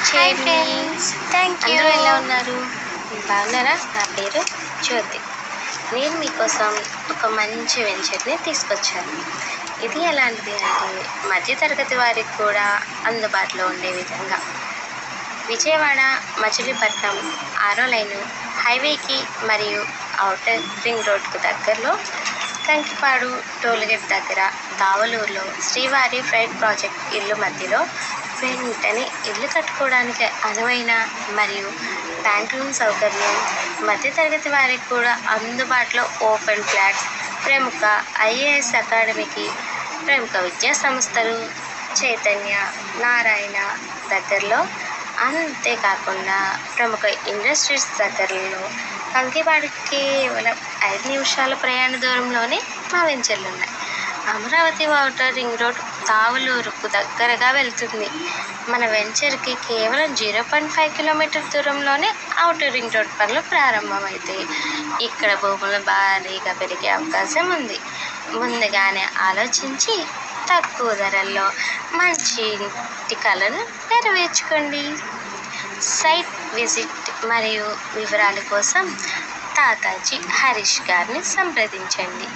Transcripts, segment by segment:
Hi friends, అందరూ ఎలా ఉన్నారు? బాగున్నారా? నా పేరు జ్యోతి. నేను మీకోసం ఒక మంచి వెంచర్ని తీసుకొచ్చాను. ఇది ఎలాంటిది అంటే మధ్యతరగతి వారికి కూడా అందుబాటులో ఉండే విధంగా విజయవాడ మచిలీపట్నం 6వ లైను హైవేకి మరియు ఔటర్ రింగ్ రోడ్కు దగ్గరలో కంకిపాడు టోల్గేట్ దగ్గర దావలూరులో శ్రీవారి ఫ్రైట్ ప్రాజెక్ట్ ఇల్లు మధ్యలో వెంటనే ఇల్లు కట్టుకోవడానికి అనువైన మరియు బ్యాంక్ లోన్ సౌకర్యం, మధ్యతరగతి వారికి కూడా అందుబాటులో ఓపెన్ ఫ్లాట్స్, ప్రముఖ ఐఏఎస్ అకాడమీకి, ప్రముఖ విద్యా సంస్థలు చైతన్య, నారాయణ దగ్గరలో, అంతేకాకుండా ప్రముఖ ఇండస్ట్రీస్ దగ్గరలో కంకిపాడుకి కేవలం 5 నిమిషాల ప్రయాణ దూరంలోనే మా వెంచర్లు ఉన్నాయి. అమరావతి ఔటర్ రింగ్ రోడ్ తావలూరుకు దగ్గరగా వెళ్తుంది. మన వెంచర్కి కేవలం 0.5 కిలోమీటర్ దూరంలోనే ఔటర్ రింగ్ రోడ్ పనులు ప్రారంభమవుతాయి. ఇక్కడ భూములు భారీగా పెరిగే అవకాశం ఉంది. ముందుగానే ఆలోచించి తక్కువ ధరల్లో మంచి ఇంటి కలను నెరవేర్చుకోండి. సైట్ విజిట్ మరియు వివరాల కోసం తాతాజీ హరీష్ గారిని సంప్రదించండి.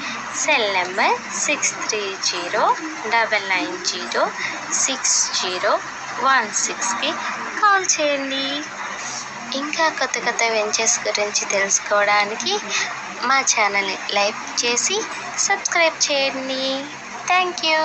సెల్ నెంబర్ 6309906016కి కాల్ చేయండి. ఇంకా కొత్త వెంచర్స్ గురించి తెలుసుకోవడానికి మా ఛానల్ని లైక్ చేసి సబ్స్క్రైబ్ చేయండి. Thank you.